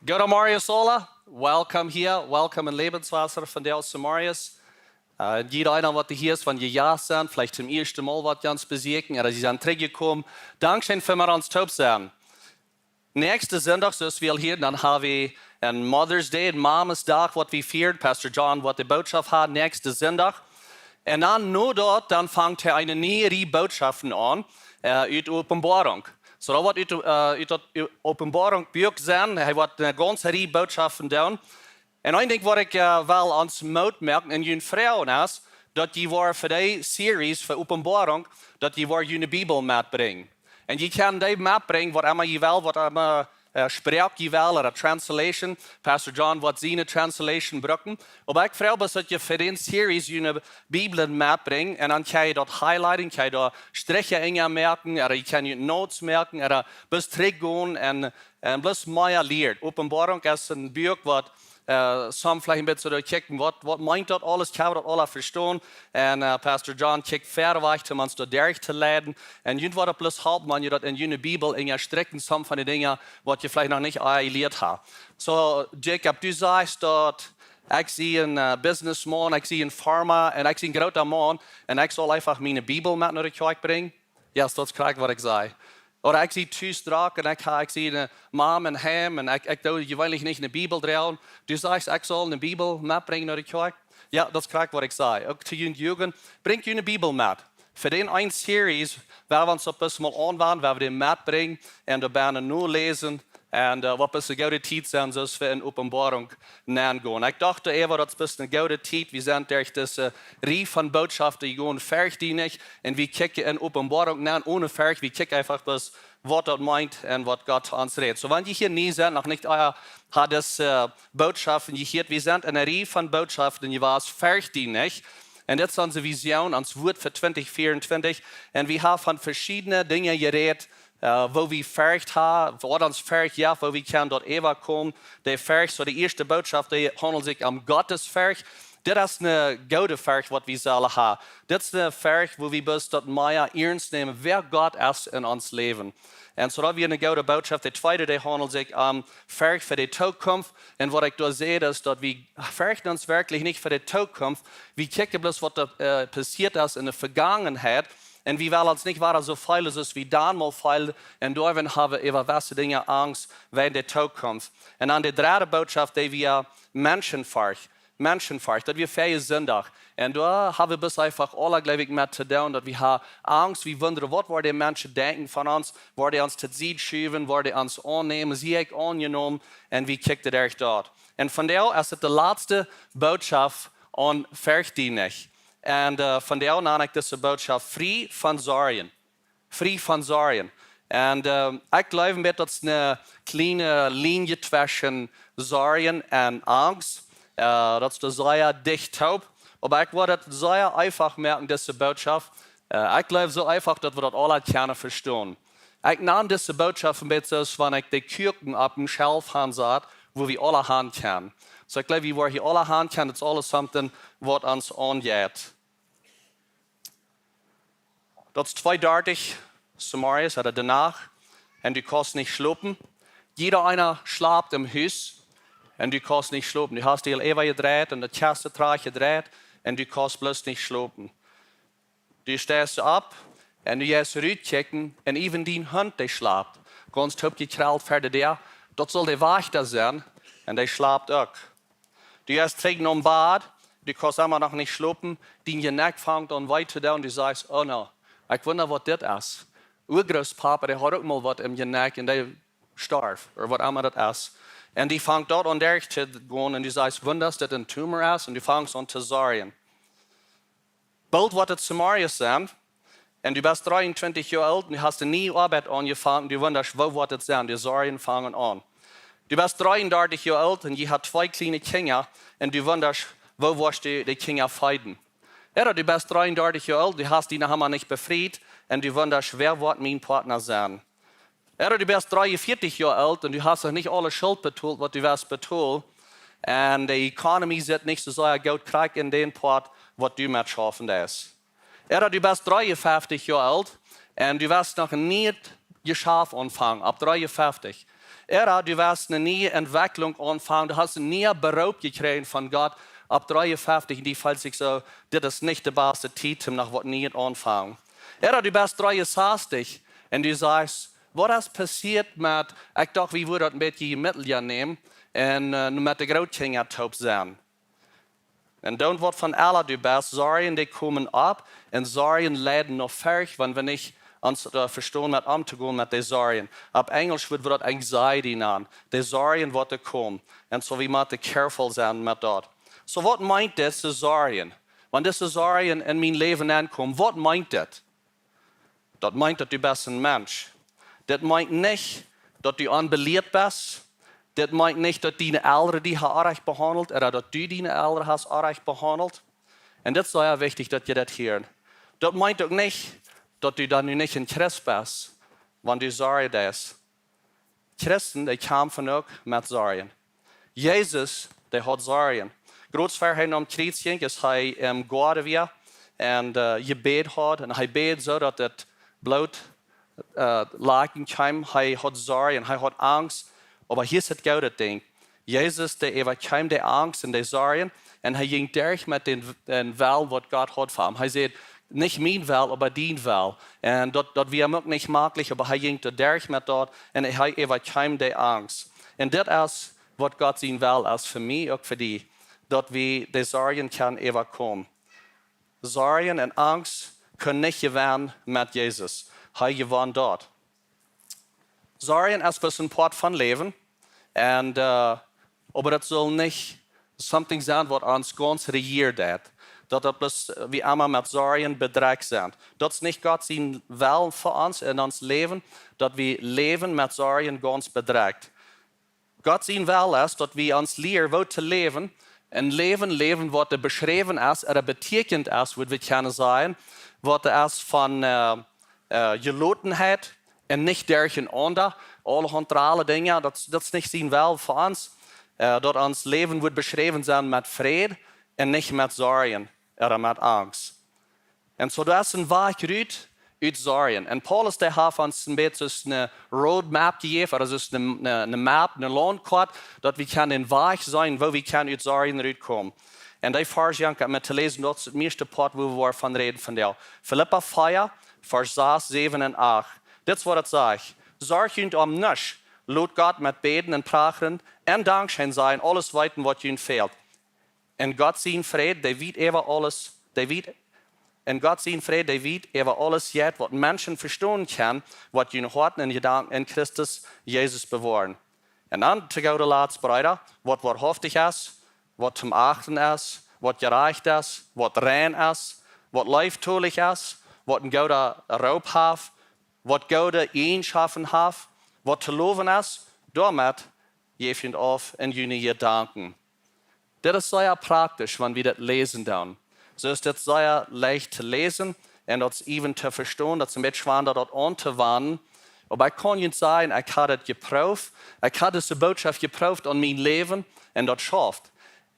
Guten Morgen, Sola. Welcome hier. Welcome in Lebenswasser von der aus Marius. Jeder einer, was hier ist, wenn ihr ja sind, vielleicht zum ersten Mal was ganz besiegen, oder sie sind zurückgekommen. Dankeschön für mir ans Taub sein. Nächste Sonntag, so ist wir hier, dann haben wir ein Mother's Day, ein Mama's Tag, was wir feiern. Pastor John, was die Botschaft hat, nächste Sonntag. Und dann nur dort, dann fängt er eine neue Botschaft an, uit Offenbarung. So da wird uit Offenbarung Buch sein, er wird eine ganze Reihe Botschaften tun. Und ein Ding, was ich wel ans Mut merken, in jullie vrouwen is, dat je voor die series voor Offenbarung, dat je voor jullie Bibel metbrengen. En je kan die metbrengen, wat immer je wil, wat immer spreekt je wil, oder translation. Pastor John wat zijn translation brukken. Maar ik vraag dat je voor die series jullie Bibel metbrengt, en dan kan je dat highlighten, kan je daar strichen in merken, oder je kan je notes merken, oder bis teruggaan en plus meer leert. Offenbarung is een boek wat some vielleicht ein bisschen checken, was meint das alles, kann das alles verstehen. Und Pastor John checkt verder weg, um uns da durchzuleiten. Und jünd wird bloß halb, man das in jene Bibel in strecken, some von den Dingen, was ihr vielleicht noch nicht erlebt habt. So, Jacob, du sagst dort, ich sehe einen Businessman, ich sehe einen Farmer, und ich sehe einen großen Mann, und ich soll einfach meine Bibel mit nach der Kirche bringen. Ja, das ist korrekt, was ich sage. Oder ich sehe twee straken en ik zie een mam en hem en ik doe je wil niet in de Bibel draaien. Du sagst, ik zal een Bibel metbrengen naar de kerk. Ja, dat is correct wat ik zei. Ook te jullie jugend, breng je een Bibel met. Voor die een series, waar we ons op eens mal aanwenden, waar we die metbrengen en de bijna nu lezen. En wat is een goede tijd zijn, zoals we in Openbaring gaan. Ik dacht even, dat is een goede tijd. We zijn durch deze rij van boodschappen, die gewoon verdienen. En we kijken in Openbaring naar ohne verg. We kijken einfach bis, wat dat meint en wat God ons redt. So, wenn je hier nie zijn, nog niet hat das Botschaften gehoord. We zijn in een rij van boodschappen, die was verdienen. En dit is onze vision, ons woord voor 2024. En we hebben van verschillende dingen geredet. Wo wir vergt haben, wat ons vergt, ja, wo wir können dort overkomen. Der vergt, so die erste Botschaft, die handelt sich am Gottesvergt. Dit is een goede vergt, wat we zullen hebben. Dit is een vergt, wo wir bis dat meer ernst nemen, wer Gott is in ons leven. En zodat we een goede boodschap, de tweede, die handelt sich am vergt voor de toekomst. En wat ik daar zie, is dat we vergen ons werkelijk niet voor de toekomst. We kijken bloß, wat er passiert is in de vergangenheid. En we willen ons niet waar zo veel is wie dan mal veel. En daarom hebben we over welke dingen angst bij de toekomst. En dan de derde boodschap die we mensenvaart, dat we vrije zondag. En daar hebben we dus einfach alle, geloof ik, met te doen. Dat we hebben angst, we wonderen wat waar die mensen denken van ons. Waar die ons te zien schuiven, waar die ons aannemen. Zie ik aangenomen. En we kijken er echt uit. En vandaar is het de laatste boodschap aan vergdienig. En vandaar nam ik deze boodschap vrij van zorgen. Vrij van zorgen. En ik geloof een beetje dat het een kleine linie tussen zorgen en angst. Dat is de zeer dicht op. Maar ik wil het zeer einfach merken, deze boodschap. Ik geloof zo einfach dat we dat alle kunnen verstaan. Ik nam deze boodschap een beetje zoals wanneer ik de kurken op een shelf aan zat, wo we alle hand kunnen. So ik geloof, waar je alle hand kan, dat is alles something wat ons aangaat. Dat is 32 Samarias, oder danach. En du kannst nicht schlafen. Jeder einer schlaft im Haus. En du kannst nicht schlafen. Du hast die Eva gedreht und das Kerstentrag gedreht. En du kannst bloß nicht schlafen. Du stehst ab en du gehst rüberchecken. En even die Hund, die schlaft. Ganz top gekrallt verder der. Dat soll der Wächter sein. En der schlaft auch. Du gehst trinken am Bad. Du kannst immer noch nicht schlafen. Die Neck fängt an weiter da und du sagst, oh no. Ik wonder wat dit is. Urgrootpapa, die had ook mal wat in je nek en die starf, of wat immer dat is. En die vangt dort aan derg te gaan en die zegt, wonders dat een tumor is, en die vangt aan te zorgen. Bald wordt het Samaria zijn, en du bist 23 jaar oud, en du hast een nieuwe arbeid aangevangen, en du wonderst, wo wordt het zijn, die zorgen vangen aan. Du bist 33 jaar oud, en je hebt 2 kleine kinderen, en du wonderst, wo wordt die kinderen feiden. Oder du bist 33 Jahre alt, du hast die noch einmal nicht befreit und du wunderst, wer wird mein Partner sein. Oder du bist 43 Jahre alt und du hast noch nicht alle Schuld betont, was du wirst betont. Und die Ökonomie sieht nicht so sehr gut krieg in den Part, was du mit schaffen ist. Oder du bist 53 Jahre alt und du wirst noch nicht geschafft anfangen, ab 53. Du wirst eine neue Entwicklung anfangen, du hast nie Beraub gekriegt von Gott. Ab 53, in die fällt sich so, das ist nicht der beste Zeit, um nach was nie anfangen. Du bist 63 und du sagst, was ist passiert mit, ich dachte, wie würde das ein bisschen im Mitteljahr nehmen und mit der Großkinder taub sein. Und dann wird von allen du bist, Sorgen, die kommen ab und Sorgen leiden noch fertig, wenn wir nicht uns verstehen, mit umzugehen mit den Sorgen. Ab Englisch wird das Anxiety nennen. Die Sorgen werden kommen. Und so wie man careful sein mit dort. So was meint das, die Sorgen? Wenn diese Sorgen in mein Leben ankommen, was meint das? Das meint, dass du bist ein Mensch. Das meint nicht, dass du unbelehrt bist. Das meint nicht, dass deine Eltern dich unrecht behandelt oder dass du deine Eltern hast unrecht behandelt. Und das ist sehr wichtig, dass ihr das hört. Das meint auch nicht, dass du dann nicht ein Christ bist, wenn du Sorgen hast. Christen, die kämpfen auch mit Sorgen. Jesus, der hat Sorgen. Groß vorher am Kreuz ging, ist er im Garten war und gebet hat. Und er bet so, dass das Blut lagen kam. Er hat Sorgen, er hat Angst. Aber hier ist das gute Ding. Jesus, der kam der Angst und der Sorgen und er ging durch mit den Willen, was Gott hat für ihn. Er sagt, nicht mein Willen, aber dein Willen. Und das wäre auch nicht möglich, aber er ging durch mit dort und er kam der Angst. Und das ist, was Gott sein will, ist für mich, auch für dich, dass wir die Sorgen können kommen. Sorgen und Angst können nicht gewinnen mit Jesus. Er gewann dort. Sorgen ist ein Part von Leben. Und, aber das soll nicht something sein, was uns ganz regiert hat. Dass das wie immer mit Sorgen bedrängt sind. Das ist nicht Gott sein Willen für uns in uns Leben, dass wir leben mit Sorgen ganz bedrängt. Gott sein Willen ist, dass wir uns lernen, wo zu leben. Ein Leben, was beschrieben ist, oder betekent ist, würde ich gerne sagen, was ist von Gelotenheit und nicht durcheinander. Alle andere Dinge, das ist nicht sein Willen für uns. Dass uns Leben wird beschrieben sein mit Frieden und nicht mit Sorgen oder mit Angst. Und so das ist ein Weg aus Sorgen. Und Paulus, der hat uns ein bisschen eine Roadmap gegeben, oder es ist eine Map, eine Landkarte, dass wir den Weg sein, wo wir aus Sorgen rauskommen. Und ich versuche mit zu lesen, das ist der erste Part, wo wir von reden von der. Philippa 4, Vers 6, 7 und 8. Das ist, was es sagt. Sorg euch um nichts. Lot Gott mit Beten und Prachen und Dankschein sein, alles weiten, was ihnen fehlt. Und Gott sein Fried, der wird über alles, und Gott sein Fried, der wird über alles jetzt, was Menschen verstehen können, was ihnen Horten und Gedanken in Christus Jesus bewahren. Und dann zu gehen, Lads, Brüder, was wahrhaftig ist, was zum Achten ist, was gerecht ist, was rein ist, was leiftulich ist, was ein guter Raub hat, was gute Eigenschaften hat, was zu loben ist, damit gebt ihr auf in jene Gedanken. Das ist sehr praktisch, wenn wir das lesen dann. So ist das sehr leicht zu lesen und das even zu verstehen, dass ein bisschen schwer dort anzuwenden. Aber ich kann nicht sagen, ich habe das geprüft, ich habe diese Botschaft geprüft an mein Leben und das schafft.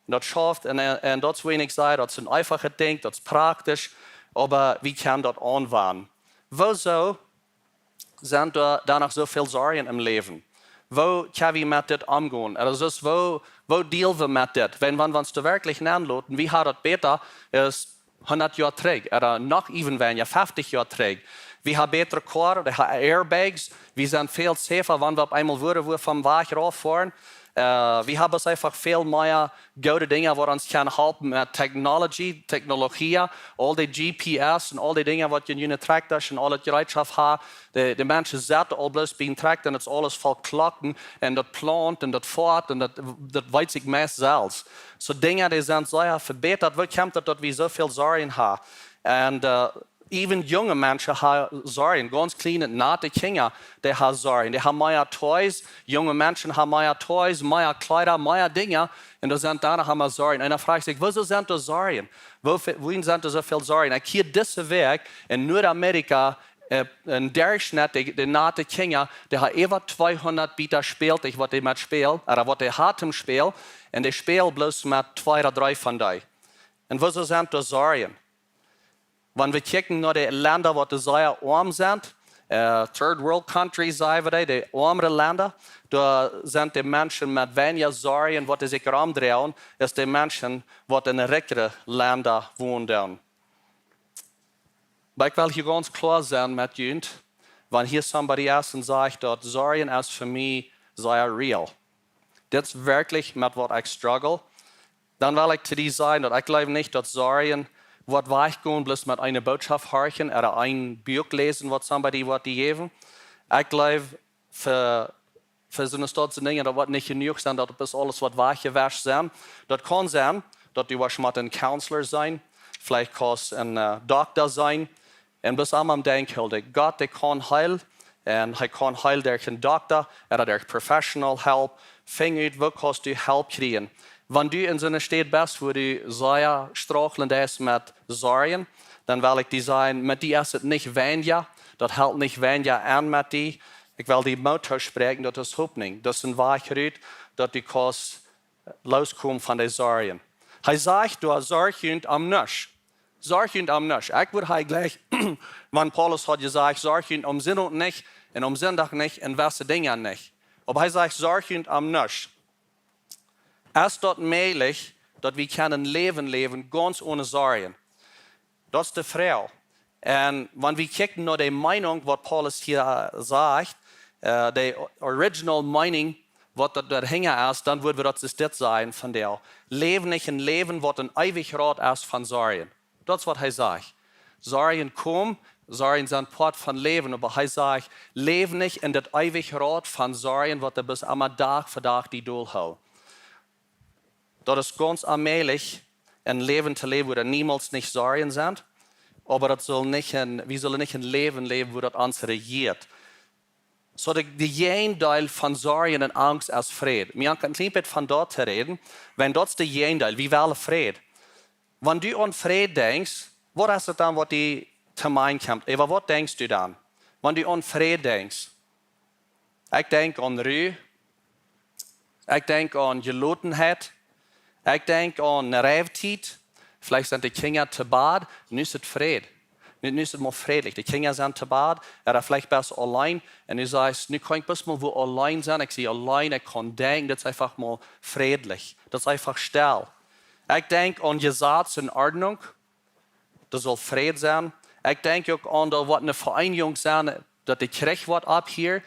Das schafft und das will ich sagen, das ist ein einfaches Ding, das ist praktisch, aber wie kann das anwenden? Wieso sind da noch so viele Sorgen im Leben? Wo können wir mit das umgehen? Also wo dealen wir mit das? Wenn wir uns da wirklich anlassen, wie hat das besser ist 100 Jahre zurück oder noch even weniger, 50 Jahre zurück. Wir haben bessere Core, wir haben Airbags, wir sind viel safer, wenn wir auf einmal wo vom Weg rauffahren. Wir haben einfach viel mehr gute Dinge, die uns helfen mit Technologie, all die GPS und all die Dinge, die in trägt und alle Gerätschaft haben. Die Menschen sind all bloß being trägt und es alles voll Glocken und das plant und das fährt und das weiß sich meist selbst. So Dinge, die sind sehr verbessert. Wo kommt das, dass wir so viel Sorgen haben? Und even junge Menschen haben Sorgen, ganz kleine, nahe Kinder, die haben Sorgen. Die haben mehr Toys, junge Menschen haben mehr Toys, mehr Kleider, mehr Dinge. Und danach haben wir Sorgen. Und dann frage ich sich, wieso sind das Sorgen? Wohin sind so viele Sorgen? Ich hier diesen Weg in Nordamerika, in Durchschnitt, die nahe Kinder, die haben über 200 Bieter spielt, was die mit spielen, oder was die hat im Spiel. Und die spielen bloß mit 2 oder 3 von denen. Und wieso sind das Sorgen? Wenn wir gucken nach den Ländern, die sehr arm sind, Third World Countries, sagen wir, die ärmere Länder, da sind die Menschen mit weniger Sorgen, was sich herumdrehen, als die Menschen, die in reicheren Ländern wohnen. Aber ich will hier ganz klar sein mit Jünd, wenn hier somebody else sagt, dass Sorgen ist für mich sehr real. Das ist wirklich mit was ich struggle. Dann will ich zu dir sagen, dass ich glaube nicht, dass Sorgen wird weichgehen, bloß mit einer Botschaft horchen oder ein Buch lesen, was somebody wird dir geben. Ich glaube, für so eine Stadt zu Dinge, das wird nicht genug sein, dass das alles wird weichgewäscht sein. Das kann sein, dass du wirst ein Counselor sein, vielleicht kannst du ein Doktor sein. Und bis am denken, dass Gott der kann heilen, und er kann heilen durch einen Doktor oder durch Professional Help. Fing ut, wo kannst du Help kriegen? Wenn du in so einer Stadt bist, wo du sehr strauchelnd ist mit Sorgen, dann will ich dir sagen, mit dir ist es nicht weniger, das hält nicht weniger an mit dir. Ich will die Mutter sprechen, das ist Hoffnung. Das ist ein Wachgerät, dass du kannst loskommen von den Sorgen. Er sagt, du hast Sorgen am Nisch. Sorgen am Nisch. Ich würde gleich, wenn Paulus hat gesagt, Sorgen um Sinn und nicht, und um Sonntag nicht, und welche Dinge nicht. Aber er sagt, Sorgen am Nisch. Es ist dort möglich, dass wir ein Leben leben, ganz ohne Sorgen. Das ist die Frau. Und wenn wir gucken nach der Meinung, was Paulus hier sagt, die original Meinung, was da hängen ist, dann würde das sein von der. Leben nicht ein Leben, was ein ewig Rat ist von Sorgen. Das ist, was er sagt. Sorgen kommen, Sorgen sind Part von Leben, aber er sagt, lebe nicht in das ewig Rat von Sorgen, was er bis am Tag für Tag die durchhält. Das ist ganz allmählich ein Leben zu leben, wo da niemals nicht Sorgen sind, aber wir sollen nicht ein Leben leben, wo das uns regiert. So der Gegenteil von Sorgen und Angst ist Frieden. Wir haben ein bisschen von dort reden, wenn das der Gegenteil, wie wäre Frieden? Wenn du an Frieden denkst, was ist das dann, was die zu meinen kommt? Aber was denkst du dann? Wenn du an Frieden denkst? Ich denke an Ruhe. Ich denke an Gelotenheit. Ich denke an Reifzeit. Vielleicht sind die Kinder zu Bad. Nu ist es Frieden. Nu ist es mal friedlich. Die Kinder sind zu Bad. Oder vielleicht besser allein. Und du sagst, nu kann ich bis mal wo allein sein. Ich sehe allein, ich kann denken. Das ist einfach mal friedlich. Das ist einfach still. Ich denke an Gesetz und Ordnung. Das soll Frieden sein. Ich denke auch an, da wird eine Vereinigung sein, dass die Kirche wird ab hier.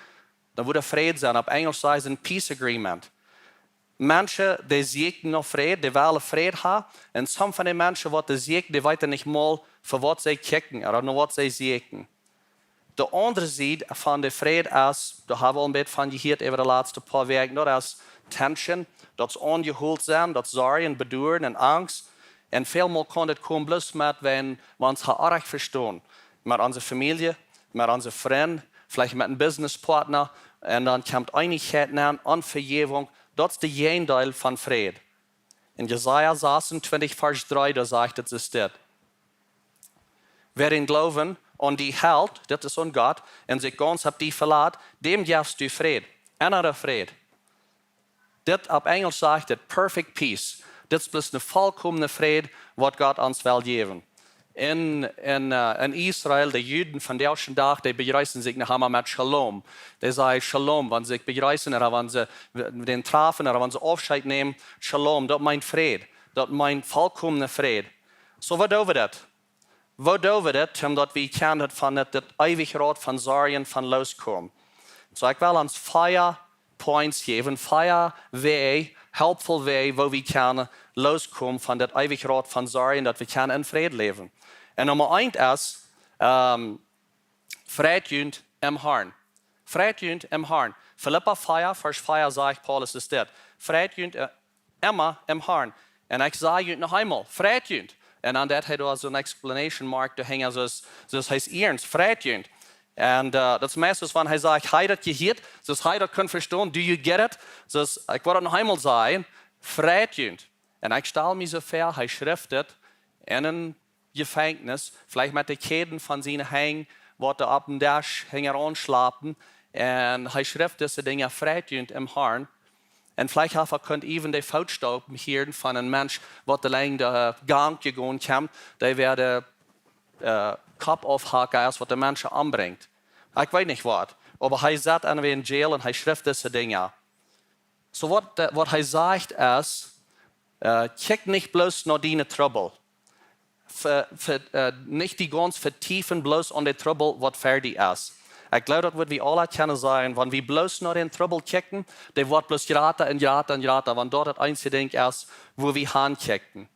Da wird Frieden sein. Auf Englisch sagt es ein Peace Agreement. Menschen, die siegen noch Frieden, die wollen Frieden haben. Und some von den Menschen, die siegen, die wissen nicht mal, für was sie kicken oder nur was sie siegen. Der andere Seite von der Frieden ist, da haben wir ein bisschen von gehört über die letzten paar Wochen, das ist Tension, das ist ungeholt sein, das ist Sorgen, Bedauern und Angst. Und vielmal kann das kommen bloß mit, wenn wir uns auch verstehen. Mit unserer Familie, mit unseren Freunden, vielleicht mit einem Businesspartner. Und dann kommt Einigkeit an, Vergebung. Das ist der Gegenteil von Frieden. In Jesaja 26, Vers 3, da sagt es das. Wer ihn glauben und die hält, das ist an Gott, und sich ganz auf die verlässt, dem gibst du Frieden. Anderer Frieden. Das auf Englisch sagt es perfect peace. Das ist bloß eine vollkommene Frieden, was Gott uns will geben. In Israel, die Juden von der ersten Tag, die begrüßen sich nachher mit Shalom. Die sagen Shalom, wenn sie sich begrüßen oder wenn sie den treffen oder wenn sie Aufscheid nehmen. Shalom, das meint Frieden. Das meint vollkommene Frieden. So, was tun wir das? Was tun wir das, damit wir können von das ewige Rat von Sorgen von loskommen? So, ich will uns 4 Points geben, 4 Wege, helpful Wege, wo wir können loskommen von das ewige Rat von Sorgen, dass wir können in Frieden leben. Und Nummer 1 ist, Frieden im Herrn. Frieden im Herrn. Philippa 4, Vers 4 sagt Paulus ist das. Frieden immer im Herrn. Und ich sage noch einmal, Frieden. Und an das hat er so eine Explanation Mark, da hängt das heißt ernst, Frieden. Und das meiste ist, wenn er sagt, hey, das gehört, das hey, das können verstehen, do you get it? Das, ich wollte noch einmal sagen, Frieden. Und ich stelle mir so vor, er schriftet in einem Gefängnis, vielleicht mit den Ketten von seinen Hängen, wo er auf dem Tisch heranschlafen. Und er schrift diese Dinge Frieden im Herrn. Und vielleicht könnt ihr even die Foutstaub hören von einem Mensch, der allein den Gang gegangen kommt, der wird den Kopf aufhaken, was der Mensch anbringt. Ich weiß nicht was. Aber er sitzt in Jail und er schreibt diese Dinge. So was er sagt ist, check nicht bloß nach deine Trouble. Nicht die ganz vertiefen bloß an der Trouble, was fertig ist. Ich glaube, das wird wir alle können sein, wenn wir bloß nach den Trouble checken, der wird bloß geraten und geraten und geraten, wenn dort das einzige Ding ist, wo wir hinchecken.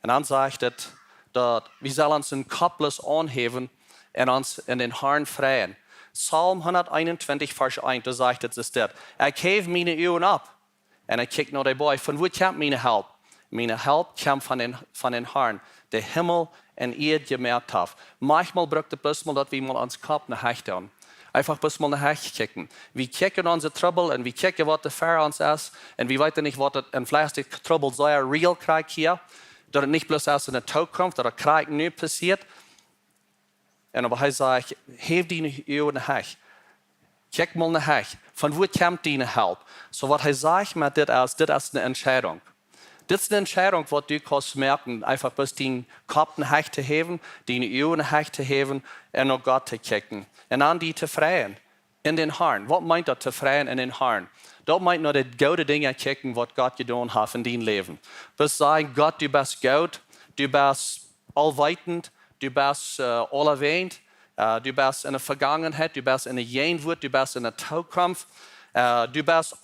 Und dann sagt es, dass wir sollen uns den Kopf bloß anheben und uns in den Herrn freuen. Psalm 121, Vers 1, da sagt es das. Ich hebe meine Augen ab und ich kicke nach der Boy. Von wo kommt meine Hilfe? Meine Hilfe kommt von den Herrn, der Himmel und Erde gemerkt hat. Manchmal braucht es bloß mal, dass wir mal ans Kopf nach Hecht tun. Einfach bloß mal nach Hecht kicken. Wir kicken unsere Trouble und wir kicken, was der Fair uns ist. Und wir wissen nicht, was ein vielleicht Trouble sei, ein real Krieg hier. Dass es nicht bloß aus in der Zukunft, dass der Krieg nie passiert. Und aber er sagt, heb deine Augen nach Hecht. Kick mal nach Hecht. Von wo kommt deine Hilfe? So was er sagt mit das ist eine Entscheidung. Das ist eine Entscheidung, die du kannst merken, einfach bloß den Kopf nach Hecht zu heben, deine Augen nach Hecht zu heben und nach Gott zu kicken. Und dann die zu freuen in den Herrn. Was meint das, zu freuen in den Herrn? Das meint nur die gute Dinge kicken, was Gott getan hat in deinem Leben. Bis sagen, Gott, du bist gut, du bist allweitend, du bist allerwähnt, du bist in der Vergangenheit, du bist in der Gegenwart, du bist in der Zukunft, du bist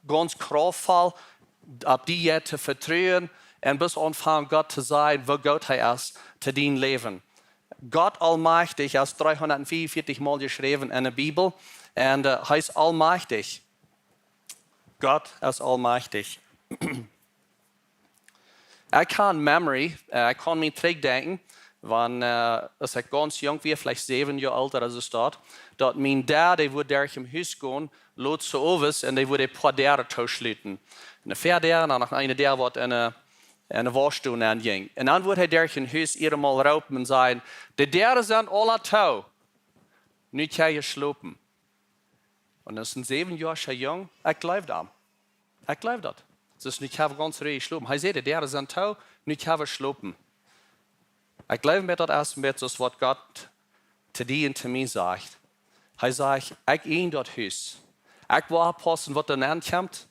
ganz kraftvoll, ab die jetzt zu vertrauen und bis anfangen, Gott zu sein, wo Gott ist, zu deinem Leben. Gott allmächtig ist 344 Mal geschrieben in der Bibel und heißt allmächtig. Gott ist allmächtig. Ich kann Memory, ich kann mich zurückdenken, als ich ganz jung war, vielleicht 7 Jahre alt oder so dort, dass mein Dad, der wurde durch im Haus gehen, lot zu Ovis und der wurde ein paar Dere tauschlitten. Eine Pferde und dann eine der, was in eine Waschstube anging. Und dann wurde er durch ein Haus mal raupen und sagen, die Dere sind alle tau, nicht kann ich schlupen. Und das sind 7 Jahre schon jung, ich glaube das. Ich glaube das. Das ist nicht, ich habe ganz ruhig schlupen. Er sagt, die Dere sind tau, nicht habe ich schlupen. Ich glaube mir das erst mit, das was Gott zu dir und zu mir sagt. Er sagt, ich in das Haus. Ich war passen, was dann ankommt.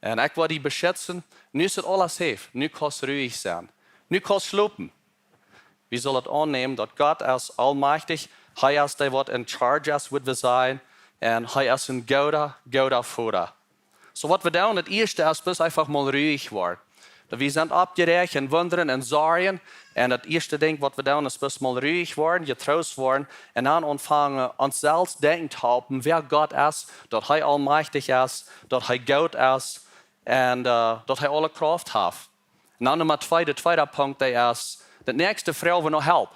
Und ich war die beschützen. Nu ist es alles safe. Nu kannst du ruhig sein. Nu kannst du schlupen. Wir sollen annehmen, dass Gott ist allmächtig. Er ist der, was in charge ist, wird wir sein. Und er ist ein guter Vater. So was wir tun, das erste ist, bis einfach mal ruhig werden. Wir sind abgeregt und wundern und sorgen. Und das erste Ding, was wir tun, ist, bis mal ruhig werden, getrost werden. Und dann anfangen, uns selbst denken zu haben, wer Gott ist, dass er allmächtig ist, dass er gut ist und dass er alle Kraft hat. Und dann der zweite Punkt, der ist, die nächste Frau will noch helfen.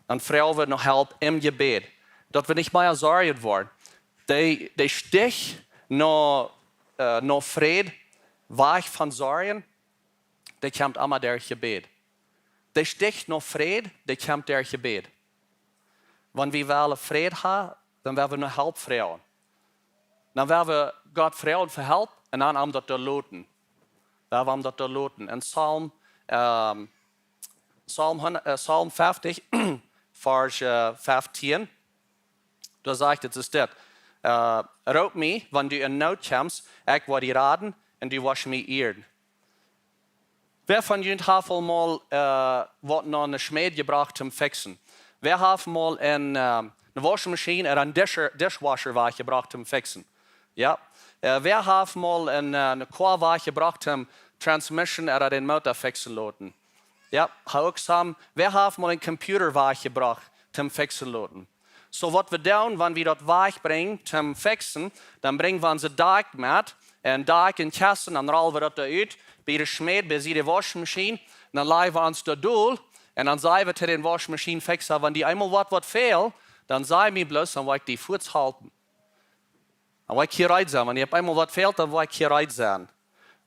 Und Frau will noch helfen im Gebet. Dass wir nicht mehr sorgen werden. Der Stich nach Frieden, weich von Sorgen, der kommt immer durch Gebet. Der Stich nach Frieden, der kommt durch Gebet. Wenn wir Frieden haben, dann werden wir noch Help fragen. Dann werden wir Gott fragen für Help und dann haben wir das loten. Wir haben das loten. In Psalm 50, Vers 15, da sagt es das. Raup mich, wenn du in Not kommst, ich werde dir raten und du wirst mich ehren. Wer von euch hat mal was noch eine Schmied gebracht zum Fixen? Wer hat mal eine Waschmaschine oder einen Dishwasher gebracht zum Fixen? Ja. Wer hat mal eine Kohlwaage gebracht zum Transmission oder den Motor fixen lassen? Ja, auch zusammen. Wer hat mal einen Computerwaage gebracht zum Fixen lassen? So was wir tun, wenn wir das Waage bringen zum Fixen, dann bringen wir unser Dach mit, ein Dach in Kassen, dann rollen wir das da aus, bei der Schmied, bei der Waschmaschine, dann legen wir uns da durch, und dann sagen wir zu den Waschmaschinenfixer, wenn die einmal was fehlt, dann sagen wir bloß, dann will ich die Fuß halten. Dann will ich hier rein sein. Wenn ihr einmal was fehlt, dann will ich hier rein sein.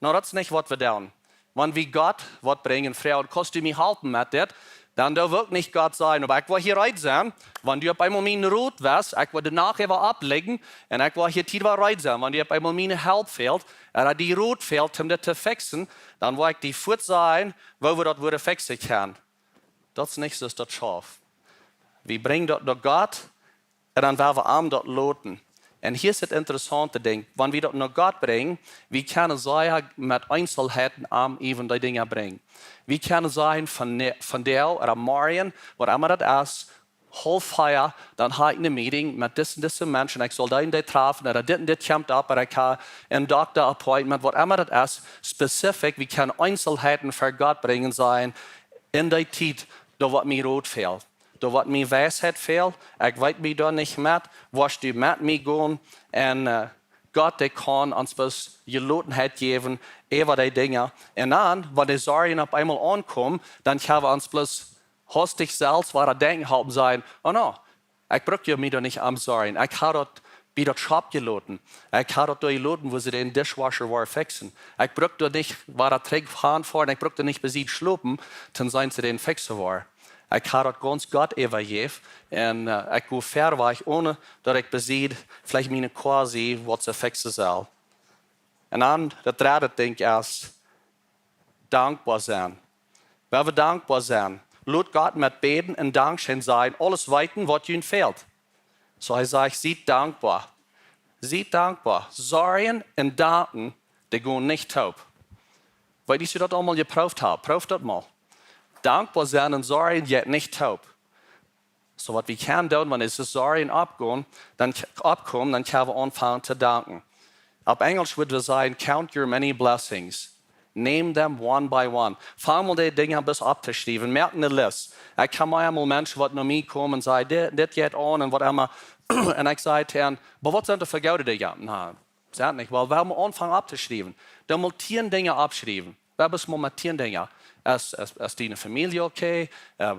No, das ist nicht, was wir tun. Wenn wir Gott was bringen, Frau, und kannst du mich halten mit das, dann da wird nicht Gott sein, aber ich will hier rein sein. Wenn du einmal meine Rot wärst, ich will danach ablegen und ich will hier tiefer rein sein. Wenn dir einmal meine Help fehlt, oder die Rot fehlt, um das zu fixen, dann will ich die Fuß sein, wo wir das fixen können. Das ist nicht so, das scharf. We brengen dat naar God en dan werden we aan dat loten. En hier is het interessante ding. Wanneer we dat naar God brengen, we kunnen zeggen met Einzelheiten aan even die dingen brengen. We kunnen zeggen van jou oder morgen, wat immer dat is, half feier, dan ga ik een meeting met deze mensen. Ik zal die treffen, oder dit komt op, oder ik ga een doctor appointment, wat immer dat is, specifiek. We kunnen Einzelheiten voor God brengen zijn in die tijd, dat wat mij rood fehlt. Door wat mij wijsheid veel, ik weet mij daar niet met, was du met mij gaan en God die kan ons best gelotenheid geven over die dingen. En dan, wanneer de zorgen op eenmaal aankomen, dan gaan we ons best hastig zelfs waar denken hebben zijn, oh no, ik bruk je mij daar niet aan zorgen, ik ga dat bij dat shop geloten, ik ga dat door geloten, wo ze den dishwasher waar fixen. Ik bruk dat niet waar dat terug gaan voor en ik bruk dat niet bij ze slopen, tenzij ze den fixen waar. Ik ga dat ganz God overgeven en ik ga ver weg, ohne dat ik beziet, vielleicht mijn quasi, wat ze fixen zal. En dan, dat derde ding is, dankbaar zijn. Waar we dankbaar zijn, laat God met beden en dankzijn zijn, alles weten wat je fehlt. Zo hij zegt, ziet dankbaar. Ziet dankbaar. Zorgen en danken, die gaan niet taub. Weet je dat allemaal geproefd hebt? Proef dat mal. Dankbaar zijn en zorgen gaat niet taub. So wat we kunnen doen, wanneer ze zorgen opkomen, dan kunnen we aanvangen te danken. Op Engels würden we zeggen, count your many blessings. Name them one by one. Fang mal die dingen bis op te schrijven. Merk een list. Ik kan mij eenmaal mensen wat naar mij komen en zeggen, dit gaat aan en wat immer. En ik zei tegen hen, maar wat zijn de vergouden dingen? Nou, dat niet. Wel, we hebben aanvangen op te schrijven. Dan moet 10 dingen opschrijven. We hebben maar met 10 dingen. Is die familie oké?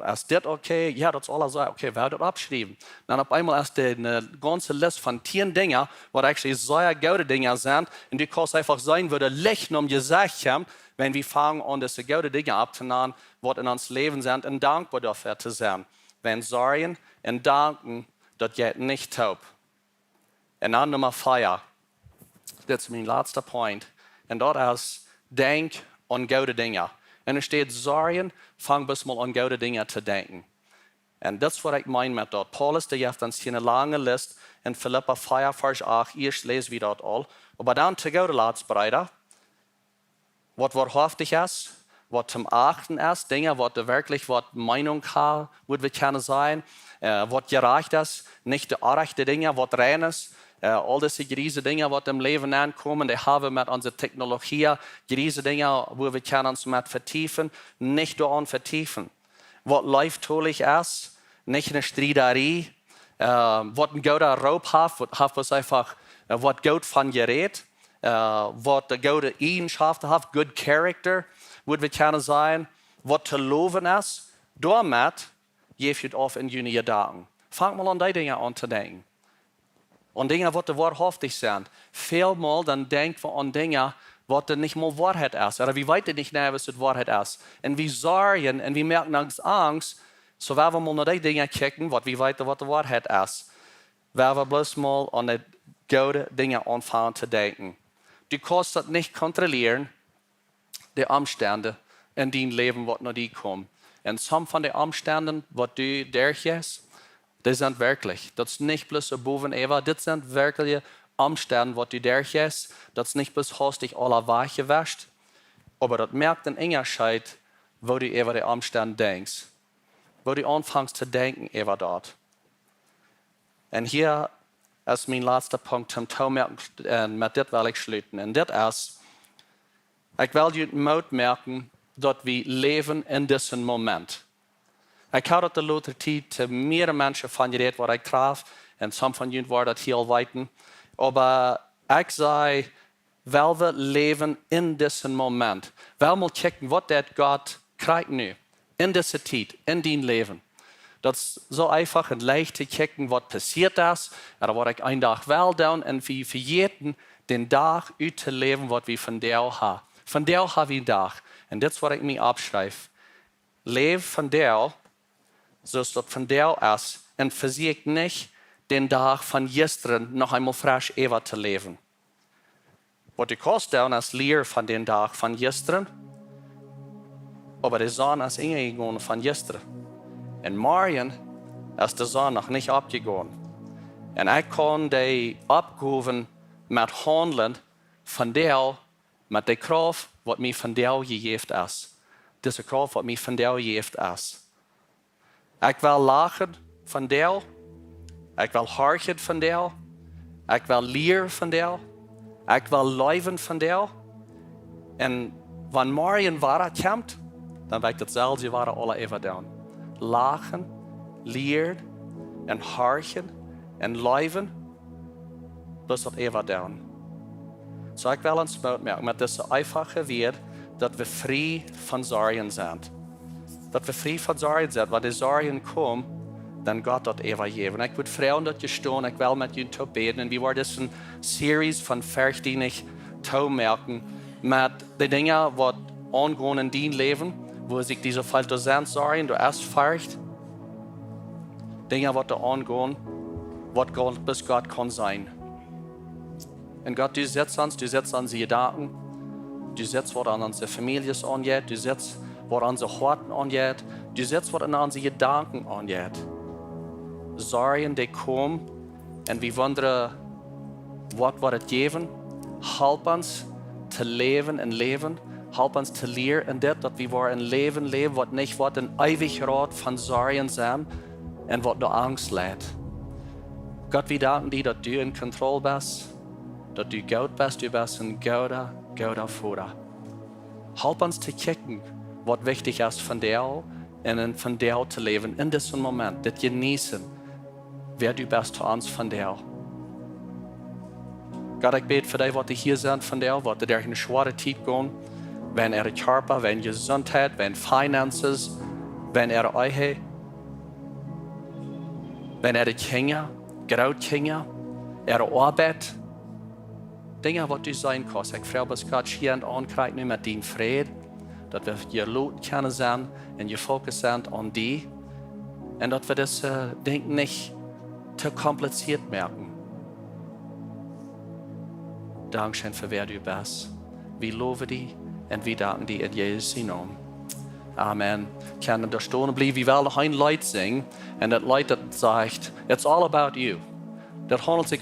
Is dit oké? Ja, dat is alles oké. We hebben dat opgeschreven. Dan op eenmaal is de ganze list van 10 dingen, wat eigenlijk zeer gouden dingen zijn. En die kan einfach zijn, waar de licht om je zeggen, wenn we vangen aan deze gouden dingen op te nemen, wat in ons leven zijn, en dankbaar daarvoor te zijn. Wenn zorgen en danken, dat gaat niet taub. En dan nummer 4. Dit is mijn laatste point. En dat is, denk aan gouden dingen. En er staat zorgen, fang best mal aan gouden dingen te denken. En dat is wat ik meen met dat. Paulus, die heeft ons hier een lange list in Philippa 4, vers 8. Eerst lezen we dat al. Maar dan te gouden laatst bereiden. Wat wahrhaftig is, wat zum achten is, dingen wat wirklich wat Meinung hat, wat we kunnen zijn, wat gerecht is, niet de aardige dingen, wat rein is. Al deze grijze dingen wat im leven aankomen, die hebben we met onze technologie, grijze dingen waar we kunnen ons met vertiefen, niet door vertiefen. Wat lieftolig is, niet een strijderij, wat een gouden roep heeft was einfach wat goud van gereed, wat de gouden eigenschappen heeft, good character, wat we kunnen zijn, wat te loven is, daarmee geef je het af in je gedachten. Fang mal aan die dingen aan te denken. Aan dingen wat wahrhaftig zijn. Veelmaal dan denken we aan dingen wat er niet meer waarheid is. Of we weten niet naar wat het waarheid is. En we zorgen en we merken angst. Zo waar we mal naar die dingen kijken, wat we weten wat de waarheid is. Waar we bloos mal aan de gouden dingen aanvangen te denken. Du kannst dat niet controleren, de omstandigheden in die leven wat naar die komen. En sommige van de omstandigheden wat du dergjes, die zijn werkelijk. Dat is niet plus boven Eva. Dit zijn werkelijke omstandigheden wat du dergjes. Dat is niet plus hastig alle weg geweest. Maar dat merkt een onderscheid, wo du over de omstandigheden denkst. Wo du aanvangt te denken over dat. En hier is mijn laatste punt om te merken, en met dit wil ik sluiten. En dit is, ik wil je moet merken dat we leven in deze moment. Ik hou dat de later tijd te meer mensen van je reed wat ik traf. En sommige van jullie waren dat heel weten. Maar ik zei, wel we leven in deze moment. Wel moet kijken wat dat God krijgt nu. In deze tijd, in die leven. Dat is zo einfach en leicht te kijken wat passiert is. En wat ik een dag wel doen. En we vergeten den dag uit te leven wat we van jou hebben. Van jou hebben we een dag. En dit is wat ik me opschrijf. Leef van jou. Zoals dat van jou is. En verziek niet den dag van gisteren nog eenmaal fresh even te leven. Wat je kost doen is leer van den dag van gisteren. Maar de zon is ingegaan van gisteren. En morgen ist die Sonne noch nicht abgegangen. Und ich kann die abgeben mit Handeln von der, mit der Kraft, was mir von der gegeben ist. Diese Kraft, was mir von der gegeben ist. Ich will lachen von der, ich will horchen von der, ich will lehren von der, ich will leben von der. Und wenn morgen Wahrheit kommt, dann wird dasselbe Wahrheit alle even doen. Lachen, leeren und horchen und leben, bis das even doen. So ich will uns merken, mit dieser einfachen Wert, dass wir frei von Sorgen sind. Dass wir frei von Sorgen sind. Wenn die Sorgen kommen, dann Gott das even geben. Ich würde Frauen dort stehen, ich will mit ihnen beten. Und wir wollen das eine Serie von Vers, die ich merken, mit den Dingen, die angehen in dein Leben, wo sich diese Falter sind, Sorgen, du erst fährst. Dinge, die da angehen, was Gott bis Gott kann sein. Und Gott, du setzt unsere Gedanken, du setzt, was an unsere Familie angeht, du setzt, was an unsere Horten angeht, du setzt, was an unsere Gedanken angeht. Sorgen, die kommen, und wir wundern, was wird es geben? Help uns zu leben und leben, help uns zu lernen, dass wir ein Leben leben, was nicht ein Ewigkeit von Sorgen sind und was nur Angst lädt. Gott, wir danken dir, dass du in Kontrolle bist, dass du gut bist, du bist ein guter Vater. Help uns zu kicken, was wichtig ist von dir und von dir zu leben in diesem Moment, das genießen, wer du bist zu uns von dir. Gott, ich bete für die, die hier sind von dir, die durch eine schwere Zeit gehen, wenn ihre Körper, wenn Gesundheit, wenn Finances, wenn ihre Ehe, wenn ihre Kinder, Großkinder, ihre Arbeit, Dinge, die du sein kannst. Ich frage, dass Gott hier und ankreiden mit deinem Frieden, dass wir hier laut können sein und hier Fokus sind an dich und dass wir das Denken nicht zu kompliziert merken. Dankeschön für wer du bist. Wir loben dich und wir danken dir in Jesu Namen. Amen. Ich kann da stehen bleiben, wir wollen noch ein Lied singen und das Lied das sagt, it's all about you. Das handelt sich